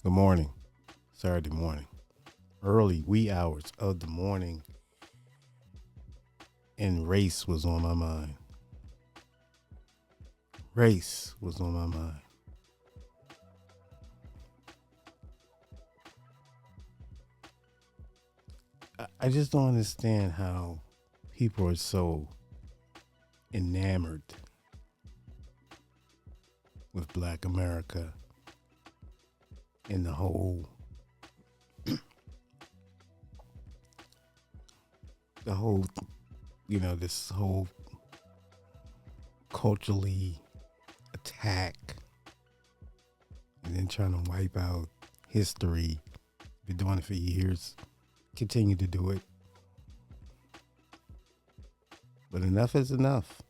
Good morning. Saturday morning. Early wee hours of the morning, and race was on my mind. Race was on my mind. I just don't understand how people are so enamored with Black America and the whole, this whole culturally attack and then trying to wipe out history. Been doing it for years. Continue to do it. But enough is enough.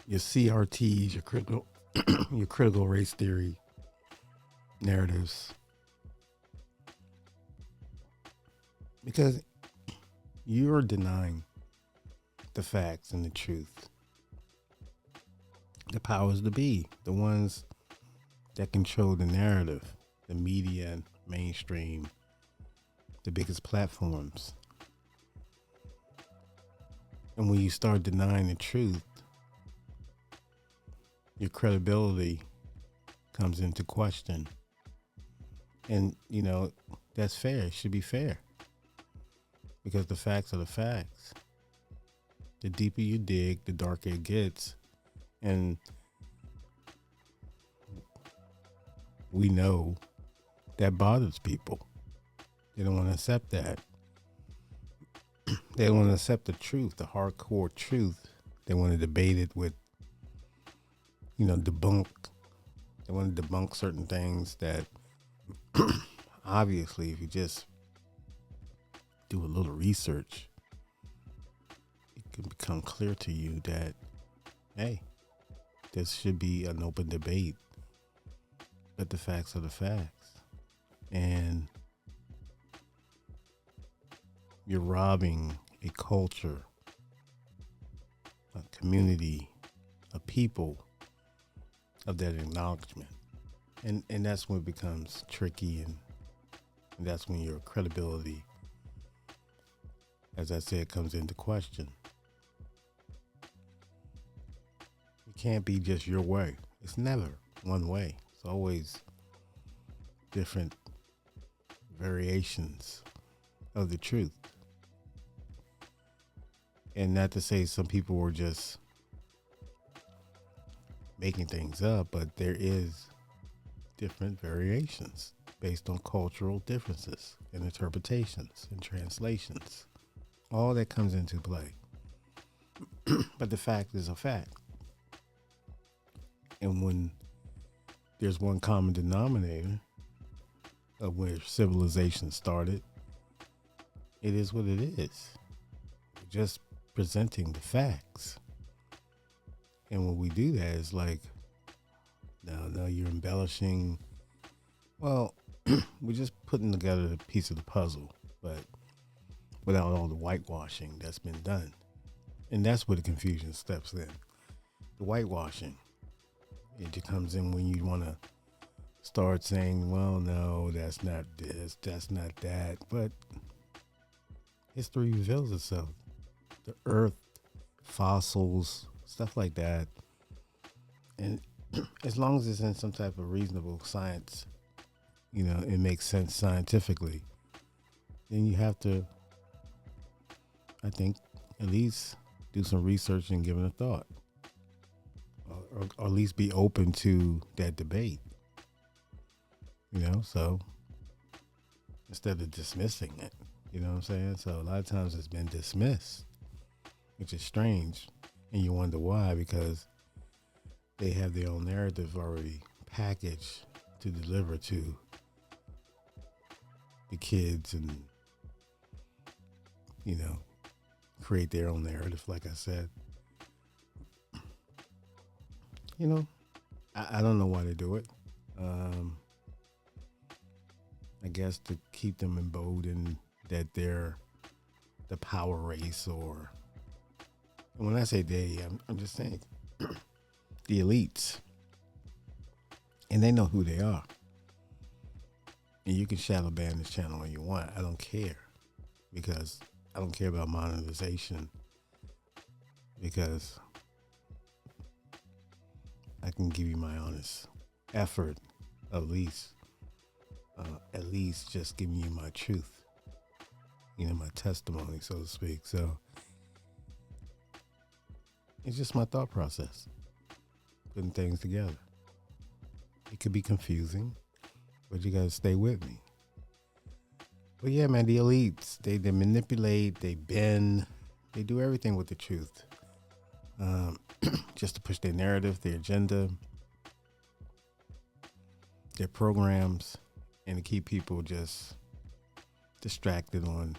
Your CRTs, your critical race theory narratives, because you're denying the facts and the truth. The powers to be, the ones that control the narrative, the media and mainstream, the biggest platforms. And when you start denying the truth, your credibility comes into question. And, that's fair. It should be fair. Because the facts are the facts. The deeper you dig, the darker it gets. And we know that bothers people. They don't want to accept that. They don't want to accept the truth, the hardcore truth. They want to debate it with, debunk. They want to debunk certain things that obviously, if you just do a little research, it can become clear to you that, hey, this should be an open debate. But the facts are the facts. And you're robbing a culture, a community, a people of that acknowledgement. And that's when it becomes tricky, and that's when your credibility, as I said, comes into question. It can't be just your way. It's never one way. It's always different variations of the truth. And not to say some people were just making things up, but there is different variations based on cultural differences and interpretations and translations. All that comes into play. But the fact is a fact. And when there's one common denominator of where civilization started, it is what it is. Just presenting the facts. And when we do that, it's like, no, you're embellishing. Well, we're just putting together a piece of the puzzle, but without all the whitewashing that's been done. And that's where the confusion steps in. The whitewashing. It just comes in when you want to start saying, well, no, that's not this, that's not that. But history reveals itself. The earth, fossils, stuff like that. And as long as it's in some type of reasonable science, it makes sense scientifically, then you have to, I think, at least do some research and give it a thought. Or at least be open to that debate. So instead of dismissing it, you know what I'm saying? So a lot of times it's been dismissed, which is strange. And you wonder why, because they have their own narrative already packaged to deliver to the kids and, create their own narrative, like I said. I don't know why they do it. I guess to keep them emboldened that they're the power race, or and when I say they, I'm just saying the elites, and they know who they are. And you can shadow ban this channel all you want. I don't care, because I don't care about monetization, because I can give you my honest effort, at least just giving you my truth, my testimony, so to speak. So it's just my thought process, putting things together. It could be confusing, but you got to stay with me. But yeah, man, the elites, they manipulate, they bend, they do everything with the truth, just to push their narrative, their agenda, their programs, and to keep people just distracted on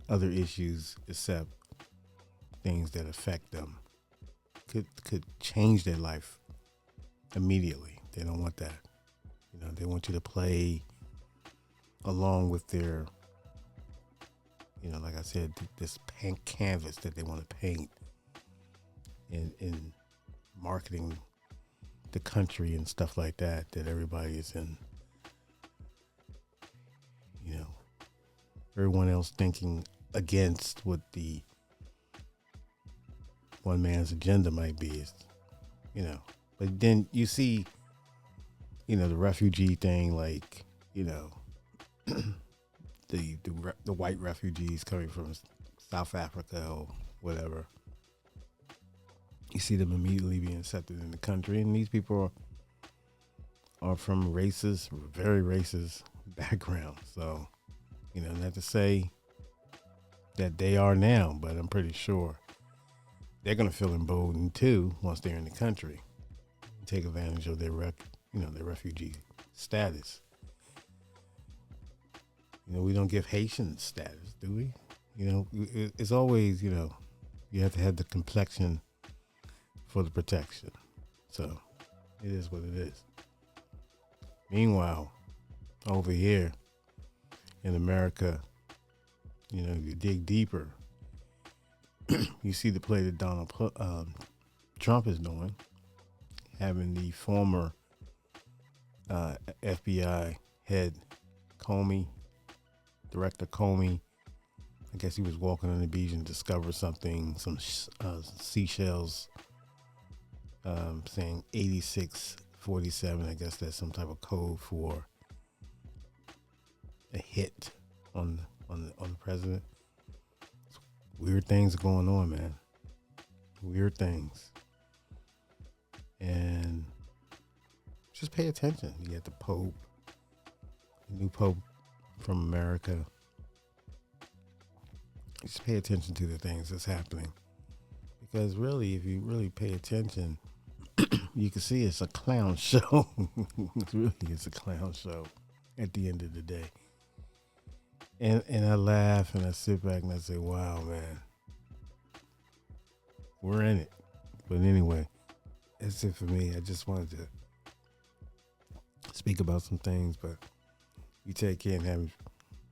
other issues except things that affect them, could change their life immediately. They don't want that. They want you to play along with their, like I said, this canvas that they want to paint in marketing the country and stuff like that everybody is in, everyone else thinking against what the one man's agenda might be, is, but then you see, the refugee thing, like, the white refugees coming from South Africa or whatever. You see them immediately being accepted in the country, and these people are from very racist backgrounds. So, not to say that they are now, but I'm pretty sure they're going to feel emboldened too once they're in the country, take advantage of their refugee status. We don't give Haitian status, do we? It's always, you have to have the complexion for the protection. So it is what it is. Meanwhile, over here in America, you dig deeper, you see the play that Donald Trump is doing, having the former FBI head Director Comey. I guess he was walking on the beach and discovered something, some seashells, saying 8647. I guess that's some type of code for a hit on the president. Weird things are going on, man. Weird things. And just pay attention. You got the Pope, the new Pope from America. Just pay attention to the things that's happening. Because really, if you really pay attention, you can see it's a clown show. It's a clown show at the end of the day. And I laugh and I sit back and I say, wow, man, we're in it. But anyway, that's it for me. I just wanted to speak about some things, but you take care and have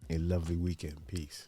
a lovely weekend. Peace.